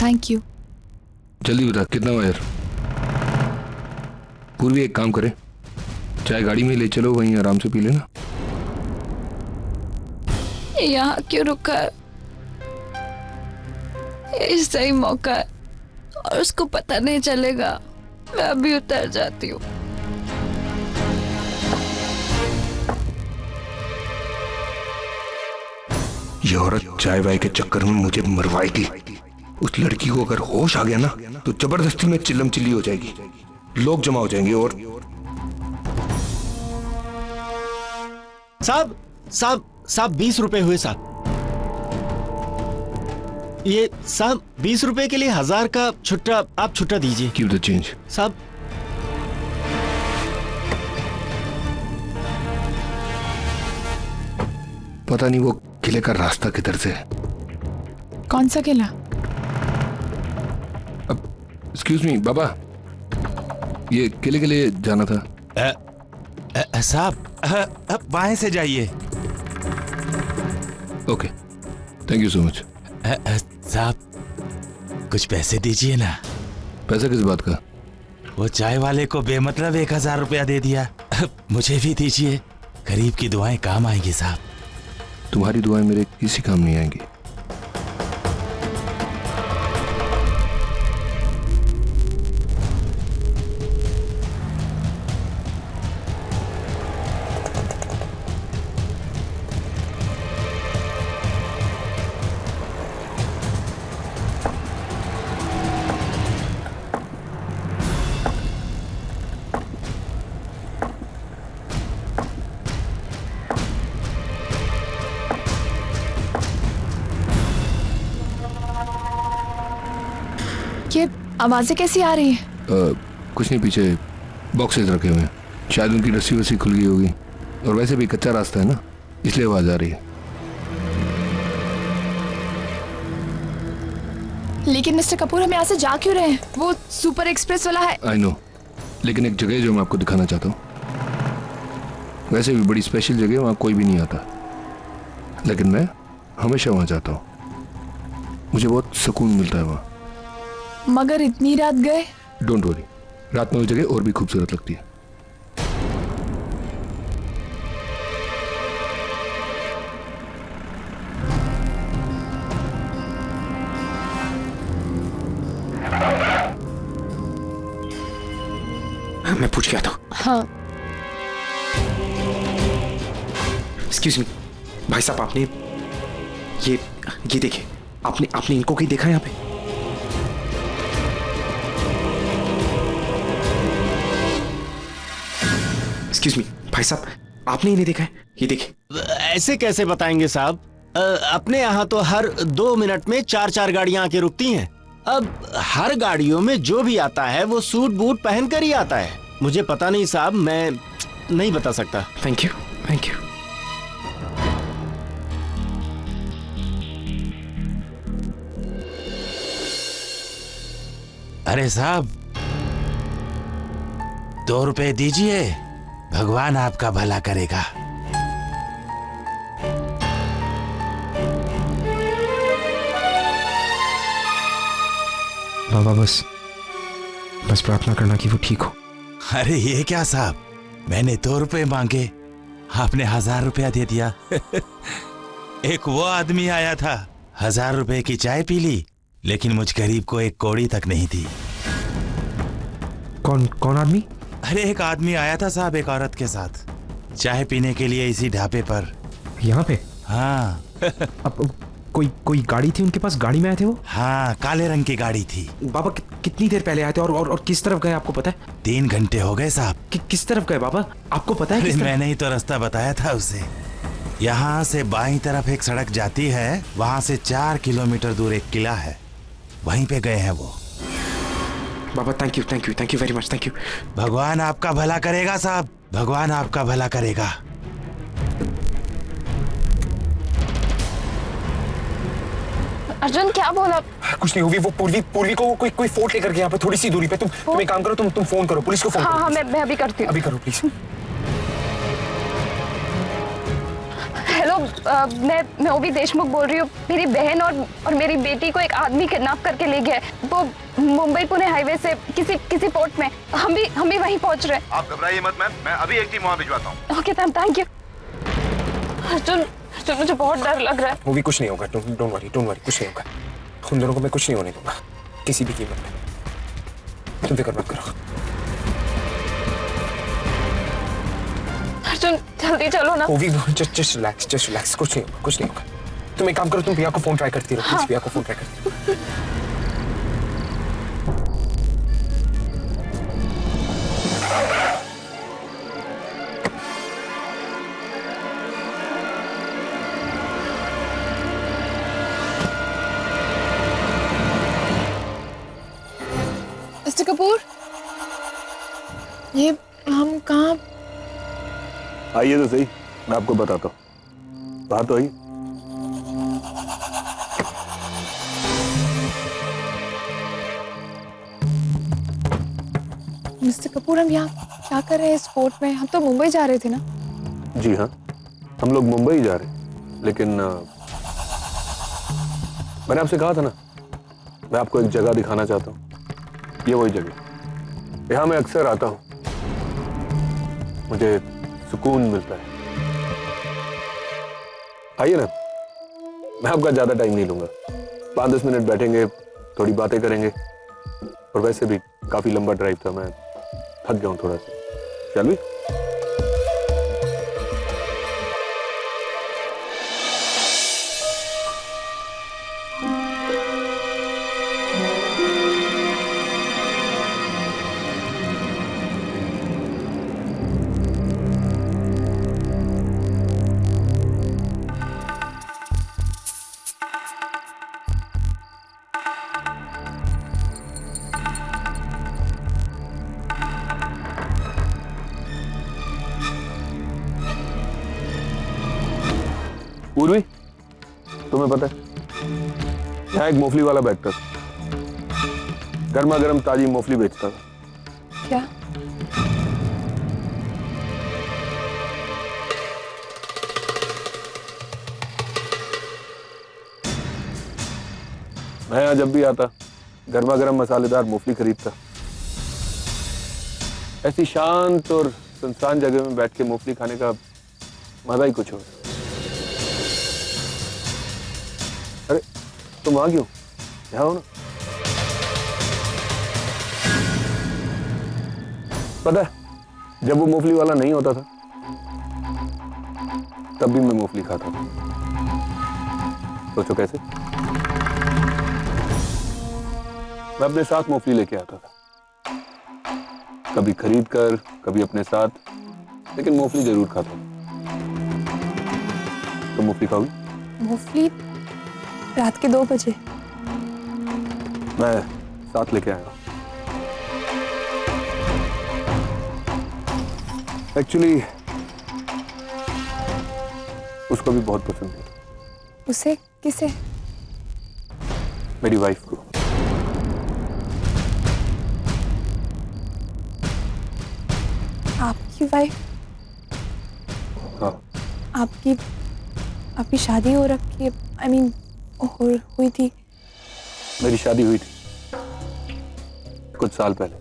Thank you. जल्दी बता कितना हुआ यार। पूर्वी एक काम करे, चाय गाड़ी में ले चलो, वहीं आराम से पी लेना। यहाँ क्यों रुका है? ये सही मौका है और उसको पता नहीं चलेगा। मैं अभी उतर जाती हूँ। ये औरत चाय वाय के चक्कर में मुझे मरवाएगी। उस लड़की को अगर होश आ गया ना तो जबरदस्ती में चिल्लम चिल्ली हो जाएगी, लोग जमा हो जाएंगे। और साहब साहब साहब 20 रुपए हुए साहब। ये साहब 20 रुपए के लिए 1000 का छुट्टा, आप छुट्टा दीजिए। Keep the change. साहब पता नहीं वो किले का रास्ता किधर से है। कौन सा किला? एक्सक्यूज मी बाबा, ये किले के लिए जाना था। साहब बाएं से जाइए। Okay, thank you so much. साहब कुछ पैसे दीजिए ना। पैसा किस बात का? वो चाय वाले को बेमतलब 1000 रुपया दे दिया। मुझे भी दीजिए, गरीब की दुआएं काम आएंगी साहब। तुम्हारी दुआएं मेरे किसी काम नहीं आएंगी। ये आवाजें कैसी आ रही हैं? कुछ नहीं, पीछे बॉक्सेस रखे हुए हैं, शायद उनकी रस्सी वस्सी खुल गई होगी। और वैसे भी कच्चा रास्ता है ना, इसलिए आवाज आ रही है। लेकिन मिस्टर कपूर, हम यहाँ से जा क्यों रहे हैं? वो सुपर एक्सप्रेस वाला है। आई नो, लेकिन एक जगह जो मैं आपको दिखाना चाहता हूँ। वैसे भी बड़ी स्पेशल जगह, वहाँ कोई भी नहीं आता, लेकिन मैं हमेशा वहाँ जाता हूँ। मुझे बहुत सुकून मिलता है वहाँ। मगर इतनी रात गए? डोंट वरी, रात में वो जगह और भी खूबसूरत लगती है। मैं पूछ गया था। हाँ। एक्सक्यूज मी भाई साहब, आपने ये देखिए, आपने इनको कहीं देखा यहाँ पे? एक्सक्यूज मी भाई साहब, आपने इन्हें देखा है? ये देखिए। ऐसे कैसे बताएंगे साहब? अपने यहाँ तो हर 2 मिनट में 4-4 गाड़ियां आके रुकती हैं। अब हर गाड़ियों में जो भी आता है वो सूट बूट पहन कर ही आता है। मुझे पता नहीं साहब, मैं नहीं बता सकता। Thank you, thank you. अरे साहब 2 रुपए दीजिए, भगवान आपका भला करेगा। बाबा बस प्रार्थना करना कि वो ठीक हो। अरे ये क्या साहब, मैंने 2 रुपए मांगे, आपने 1000 रुपया दे दिया। एक वो आदमी आया था, 1000 रुपए की चाय पी ली, लेकिन मुझ गरीब को एक कौड़ी तक नहीं दी। कौन आदमी? अरे एक आदमी आया था साहब एक औरत के साथ, चाय पीने के लिए इसी ढाबे पर। यहाँ पे? हाँ। अब कोई गाड़ी थी उनके पास? गाड़ी में आए थे वो? हाँ, काले रंग की गाड़ी थी। बाबा कितनी देर पहले आए थे और किस तरफ गए, आपको पता है? 3 घंटे हो गए साहब। किस तरफ गए बाबा, आपको पता है? मैंने ही तो रास्ता बताया था उसे। यहाँ से बाईं तरफ एक सड़क जाती है, वहाँ से 4 किलोमीटर दूर एक किला है, वहीं पे गए हैं वो। बाबा thank you very much, thank you. भगवान आपका भला करेगा साहब, भगवान आपका भला करेगा। अर्जुन क्या बोला? कुछ नहीं हुई, वो पूर्वी को कोई फोर्ट लेकर गया यहाँ पे थोड़ी सी दूरी पे। तुम एक काम करो, तुम फोन करो, पुलिस को फोन करो। हाँ, मैं अभी करती हूँ। अभी करो प्लीज। हेलो मैं ओवी देशमुख बोल रही हूँ। मेरी बहन और मेरी बेटी को एक आदमी किडनैप करके ले गया है। वो मुंबई पुणे हाईवे से किसी पोर्ट में। हम भी वहीं पहुँच रहे हैं। आप घबराइए मत मैम, मैं अभी एक टीम वहाँ भिजवाता हूँ। Okay ma'am, thank you. Arjun, मुझे बहुत डर लग रहा है। वो भी कुछ नहीं होगा, डोंट वरी, कुछ नहीं होगा। उन दोनों को मैं कुछ नहीं होने दूंगा किसी भी कीमत पे। तुम फिक्र मत करो। अर्जुन, जल्दी चलो ना। ओवी, जस्ट रिलैक्स, कुछ नहीं होगा। तुम एक काम करो, तुम प्रिया को फोन ट्राई करती रहो। प्लीज प्रिया को फोन ट्राई करती रहो। मिस्टर कपूर, ये हम कहाँ? आइए तो सही, मैं आपको बताता हूँ। बाहर तो आइए। मिस्टर कपूर, हम यहाँ क्या कर रहे हैं इस पोर्ट में? हम तो मुंबई जा रहे थे ना? जी हाँ, हम लोग मुंबई जा रहे हैं, लेकिन मैंने आपसे कहा था ना, मैं आपको एक जगह दिखाना चाहता हूँ। ये वही जगह, यहाँ मैं अक्सर आता हूँ, मुझे सुकून मिलता है। आइए ना, मैं आपका ज्यादा टाइम नहीं लूंगा। 5-10 मिनट बैठेंगे, थोड़ी बातें करेंगे, और वैसे भी काफी लंबा ड्राइव था, मैं थक गया हूँ थोड़ा सा। चल भी। पूर्वी, तुम्हें पता है यहाँ एक मोफली वाला बैठता था, गर्मा गर्म ताजी मोफली बेचता था। क्या? मैं यहाँ जब भी आता, गर्मा गर्म मसालेदार मोफली खरीदता। ऐसी शांत और सुनसान जगह में बैठ के मोफली खाने का मजा ही कुछ और। अरे तुम वहां क्यों? यहाँ हो ना। पता है, जब वो मूंगफली वाला नहीं होता था तब भी मैं मूंगफली खाता था। सोचो कैसे? मैं अपने साथ मूंगफली लेके आता था, कभी खरीद कर, कभी अपने साथ, लेकिन मूंगफली जरूर खाता था। तो मूंगफली खाओगी? मूंगफली रात के 2 बजे? मैं साथ लेके आया हूँ। एक्चुअली उसको भी बहुत पसंद है। उसे? किसे? मेरी वाइफ को। आपकी वाइफ? हाँ। आपकी शादी हो रखी है? आई मीन हुई थी? मेरी शादी हुई थी कुछ साल पहले।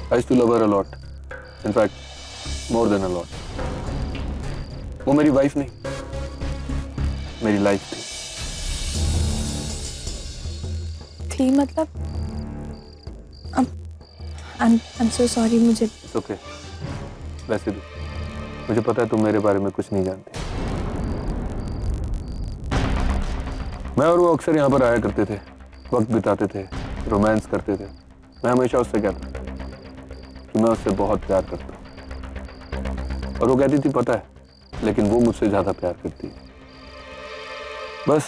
I used to love her a lot. In fact, more than a lot. वो मेरी वाइफ नहीं, मेरी लाइफ थी मतलब? I'm so sorry, मुझे। It's okay. वैसे भी मुझे पता है तुम मेरे बारे में कुछ नहीं जानते। मैं और वो अक्सर यहाँ पर आया करते थे, वक्त बिताते थे, रोमांस करते थे। मैं हमेशा उससे कहता कि मैं उससे बहुत प्यार करता हूँ, और वो कहती थी पता है, लेकिन वो मुझसे ज्यादा प्यार करती है। बस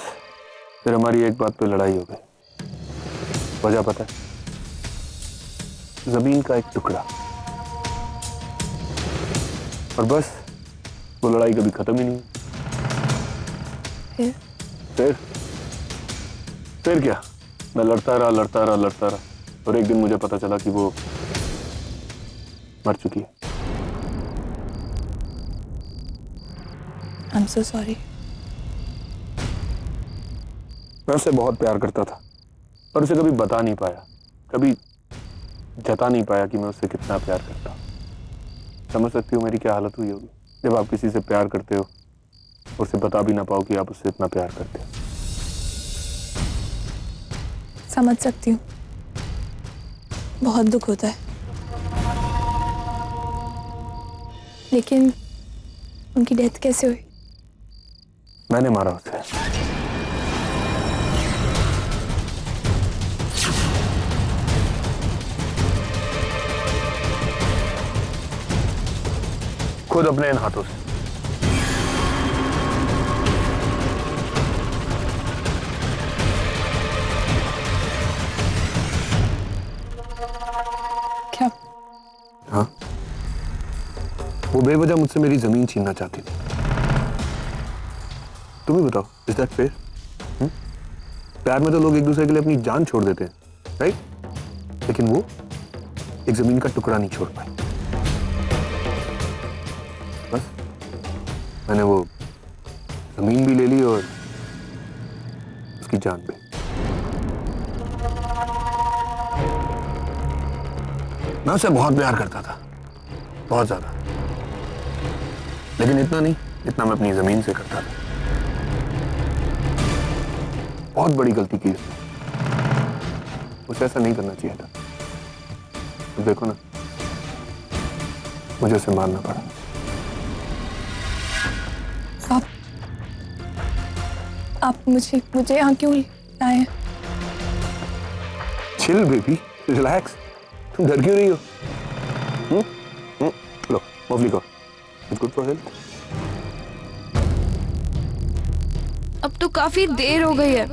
फिर हमारी एक बात पे लड़ाई हो गई। वजह पता है? जमीन का एक टुकड़ा। और बस वो लड़ाई कभी खत्म ही नहीं। फिर क्या, मैं लड़ता रहा, और एक दिन मुझे पता चला कि वो मर चुकी है। I'm so sorry. मैं उससे बहुत प्यार करता था पर उसे कभी बता नहीं पाया, कभी जता नहीं पाया कि मैं उससे कितना प्यार करता हूँ। समझ सकती हो मेरी क्या हालत हुई होगी जब आप किसी से प्यार करते हो और उसे बता भी ना पाओ कि आप उससे इतना प्यार करते हो। समझ सकती हूँ, बहुत दुख होता है, लेकिन उनकी डेथ कैसे हुई? मैंने मारा उसे। खुद अपने इन हाथों से। क्या? हाँ, वो बेवजह मुझसे मेरी जमीन छीनना चाहती थी। तुम ही बताओ, इज दैट फेयर? प्यार में तो लोग एक दूसरे के लिए अपनी जान छोड़ देते हैं, राइट? लेकिन वो एक जमीन का टुकड़ा नहीं छोड़ पाई। बस मैंने वो जमीन भी ले ली और उसकी जान भी। मैं उससे बहुत प्यार करता था, बहुत ज्यादा, लेकिन इतना नहीं जितना मैं अपनी जमीन से करता था। बहुत बड़ी गलती की उसने, उसे ऐसा नहीं करना चाहिए था। तो देखो ना, मुझे उसे मारना पड़ा। आप मुझे यहाँ क्यों लाए हैं? Chill baby, relax. तुम डर क्यों रही हो? लो मूवली को, इट्स गुड फॉर हेल्थ। अब तो काफी देर हो गई है,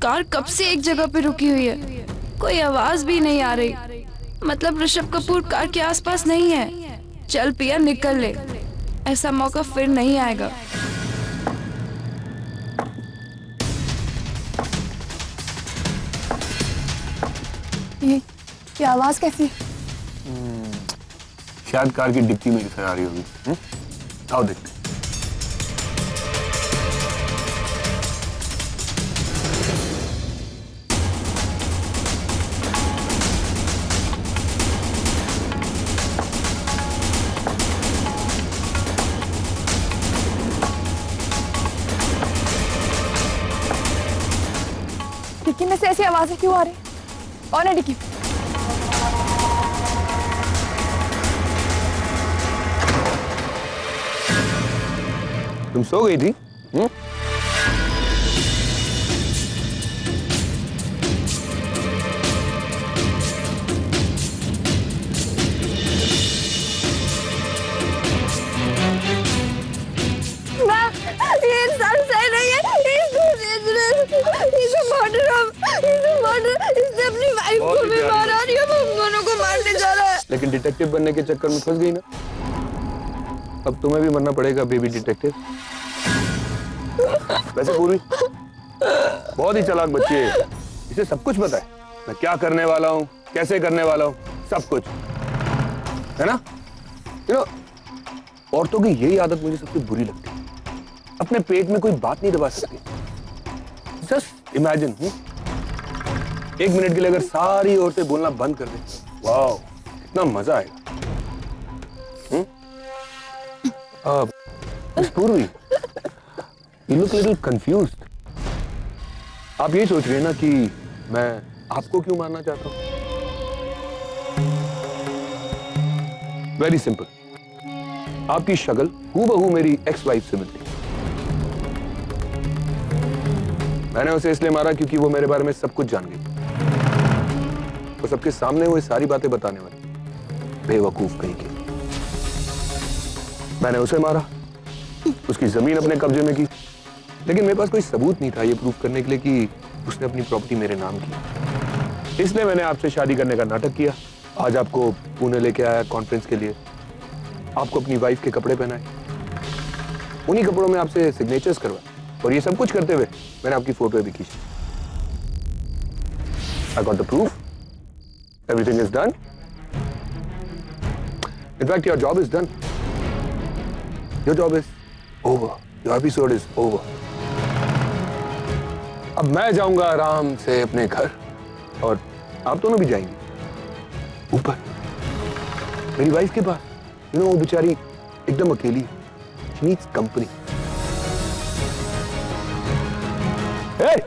कार कब से एक जगह पे रुकी हुई है, कोई आवाज भी नहीं आ रही। मतलब ऋषभ कपूर कार के आसपास नहीं है। चल पिया, निकल ले, ऐसा मौका फिर नहीं आएगा। ये आवाज कैसी? शायद कार की डिक्की में से आ रही होगी। आओ देखते। डिक्की में से ऐसी आवाजें क्यों आ रही? कौन है डिक्की? तुम सो गई थी? ये इंसान सही नहीं है। इसने अपनी वाइफ को भी मारा और ये हम दोनों को मारने जा रहा है। लेकिन डिटेक्टिव बनने के चक्कर में फंस गई ना, अब तुम्हें भी मरना पड़ेगा बेबी डिटेक्टिव। वैसे पूर्वी बहुत ही चालाक बच्ची है, इसे सब कुछ पता है, मैं क्या करने वाला हूँ, कैसे करने वाला हूँ, सब कुछ है ना। औरतों की यही आदत मुझे सबसे बुरी लगती है, अपने पेट में कोई बात नहीं दबा सकती। जस्ट इमेजिन, एक मिनट के लिए अगर सारी औरतें बोलना बंद कर दें, वाओ कितना मजा आएगा। पूर्वी, you look little confused. आप ये सोच रहे हैं ना कि मैं आपको क्यों मारना चाहता हूं? वेरी सिंपल, आपकी शक्ल हूबहू मेरी एक्स वाइफ से मिलती है। मैंने उसे इसलिए मारा क्योंकि वो मेरे बारे में सब कुछ जान गई और सबके सामने वो सारी बातें बताने वाली बेवकूफ कहीं की। मैंने उसे मारा, उसकी जमीन अपने कब्जे में की, लेकिन मेरे पास कोई सबूत नहीं था ये प्रूफ करने के लिए कि उसने अपनी प्रॉपर्टी मेरे नाम की। इसलिए मैंने आपसे शादी करने का नाटक किया, आज आपको पुणे लेके आया कॉन्फ्रेंस के लिए, आपको अपनी वाइफ के कपड़े पहनाए, उन्हीं कपड़ों में आपसे सिग्नेचर्स करवाए, और ये सब कुछ करते हुए मैंने आपकी फोटो भी खींची। I got the proof. Everything is done. In fact, your job is done. Your job is over. Your episode is over. अब मैं जाऊंगा आराम से अपने घर और आप दोनों भी जाएंगे ऊपर मेरी वाइफ के पास। वो बेचारी एकदम अकेली है। She needs company. Hey!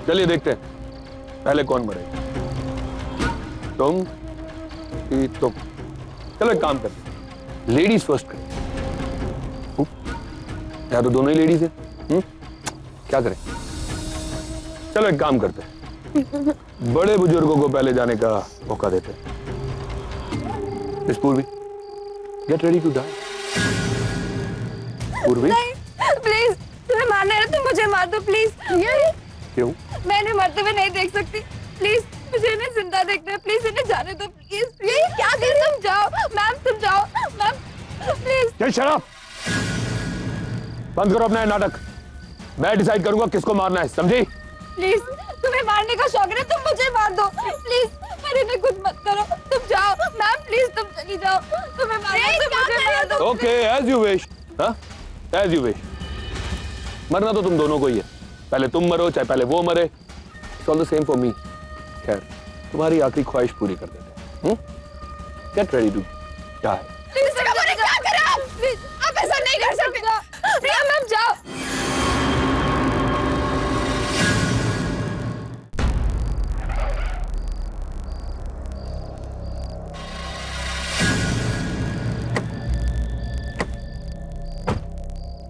चलिए देखते हैं पहले कौन मरेगा, तुम कि तुम। चलो एक काम करते हैं, लेडीज फर्स्ट करें। यहाँ तो दोनों ही लेडीज हैं। क्या करें? चलो एक काम करते हैं, बड़े बुजुर्गों को पहले जाने का मौका देते हैं। मिस पूर्वी, गेट रेडी टू डाई। पूर्वी प्लीज, तुम्हें मारना है तुम मुझे मार दो प्लीज। क्यों? मैं इन्हें मरते हुए नहीं देख सकती। प्लीज मुझे इन्हें जिंदा देखना है। प्लीज इन्हें जाने दो प्लीज। ये क्या कर, तुम जाओ मैम, तुम जाओ मैम प्लीज। शराब बंद करो अपना नाटक। मैं डिसाइड करूंगा किसको मारना है, समझी? प्लीज तुम्हें मारने का शौक है, तुम मुझे मार दो प्लीज, पर इन्हें कुछ मत करो। तुम जाओ मैम, प्लीज तुम चली जाओ। तुम्हें मारना है तो मुझे मार दो। Okay, as you wish. हाँ, एज यू विश। मरना तो तुम दोनों को ही है, पहले तुम मरो चाहे पहले वो मरे, it's all the same for me. खैर, तुम्हारी आखिरी ख्वाहिश पूरी कर देते हैं। Get ready to die. Please क्या करें आप? प्लीज आप ऐसा नहीं कर सकते। प्रिया मैम जाओ।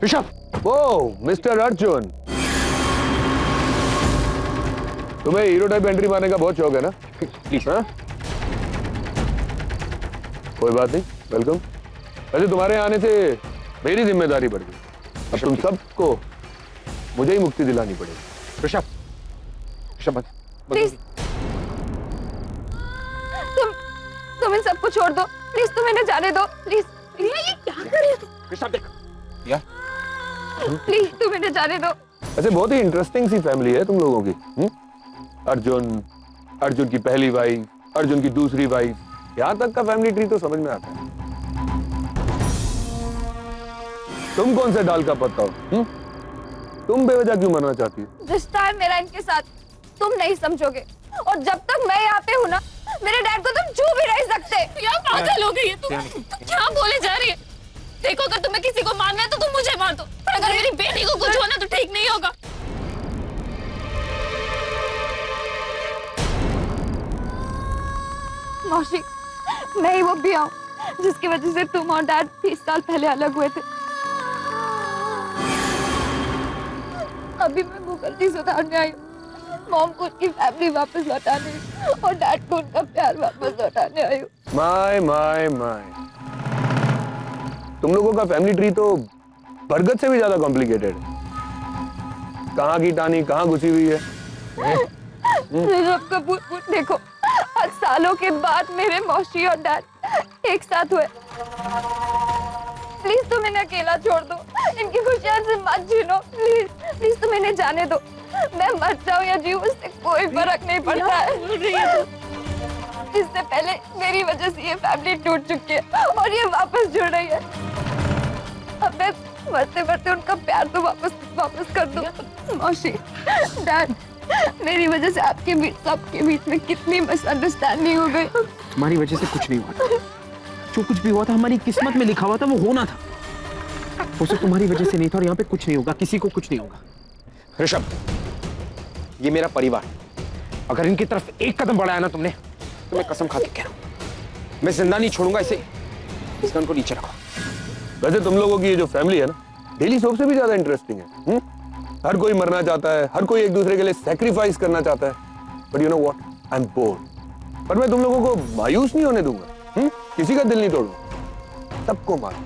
ऋषभ, वो मिस्टर अर्जुन, तुम्हें हीरो टाइप एंट्री मारने का बहुत शौक है ना? प्लीज। हाँ, कोई बात नहीं, वेलकम। वैसे तुम्हारे आने से मेरी जिम्मेदारी बढ़ गई। अब तुम सबको मुझे ही मुक्ति दिलानी पड़ेगी। ऋषभ, ऋषभ प्लीज तुम इन सबको छोड़ दो प्लीज, तुम इन्हें जाने दो प्लीज। ये क्या कर रहे हो? ऋषभ देख यार, प्लीज तुम इन्हें जाने दो। वैसे बहुत ही इंटरेस्टिंग सी फैमिली है तुम लोगों की। अर्जुन की पहली वाइफ, अर्जुन की दूसरी वाइफ, यहां तक का फैमिली ट्री तो समझ में आता है। तुम कौन से डाल का पत्ता हो? तुम बेवजह क्यों मरना चाहती हो? रिश्ता है मेरा इनके साथ, तुम नहीं समझोगे। और जब तक मैं यहाँ पे हूँ ना, मेरे डैड को तुम छू भी नहीं सकते। यार पागल हो गई है तुम क्या बोले जा रही है? देखो अगर तुम्हें किसी को मारना है तो तुम मुझे मार दो, पर अगर मेरी बेटी को कुछ होना तो ठीक नहीं होगा। मौसी, मैं ही वो भी हूँ जिसकी वजह से तुम और डैड 30 साल पहले अलग हुए थे। अभी मैं वो गलती सुधारने आई हूँ। मॉम को उसकी फैमिली वापस लौटाने और डैड को उनका प्यार वापस लौटाने आई हूँ। माय तुम लोगों का फैमिली ट्री तो बरगद से भी ज्यादा कॉम्प्लिकेटेड है। कहाँ की टानी कहाँ घुसी हुई है। ऋषभ कपूर, देखो आज सालों के बाद मेरे मौसी और डैड एक साथ हुए। प्लीज तुम इन्हें अकेला छोड़ दो, इनकी खुशियां से मत छीनो। प्लीज प्लीज तुम इन्हें जाने दो। मैं मर जाऊं या जीऊं उससे कोई फर्क नहीं पड़ता है। इससे पहले मेरी वजह से ये फैमिली टूट चुकी है और ये वापस जुड़ रही है। अब मैं मरते मरते उनका प्यार तो वापस कर दो। मौसी, डैड, मेरी वजह से आपके बीच सबके बीच में कितनी मिसअंडरस्टैंडिंग हो गई। तुम्हारी वजह से कुछ नहीं हुआ। जो कुछ भी हुआ था हमारी किस्मत में लिखा हुआ था, वो होना था। वो सब तुम्हारी वजह से नहीं था और यहाँ पे कुछ नहीं होगा, किसी को कुछ नहीं होगा। ऋषभ, ये मेरा परिवार, अगर इनकी तरफ एक कदम बढ़ाया ना तुमने, तो मैं कसम खा के कह रहा हूं, मैं जिंदा नहीं छोड़ूंगा इसे। इस गन को नीचे रखो। वैसे तुम लोगों की ये जो फैमिली है ना, डेली सोप से भी ज्यादा इंटरेस्टिंग है। हर कोई मरना चाहता है, हर कोई एक दूसरे के लिए सैक्रिफाइस करना चाहता है, but you know what, I am board. पर मैं तुम लोगों को मायूस नहीं होने दूंगा। किसी का दिल नहीं तोड़ूंगा, सबको मारूं।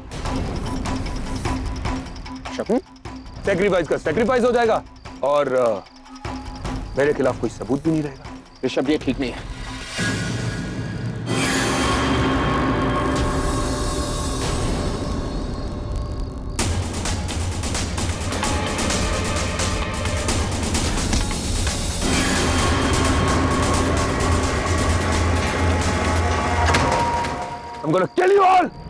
सैक्रिफाइस का सैक्रिफाइस हो जाएगा और मेरे खिलाफ कोई सबूत भी नहीं रहेगा। ऋषभ, ये ठीक नहीं है। I'm gonna kill you all!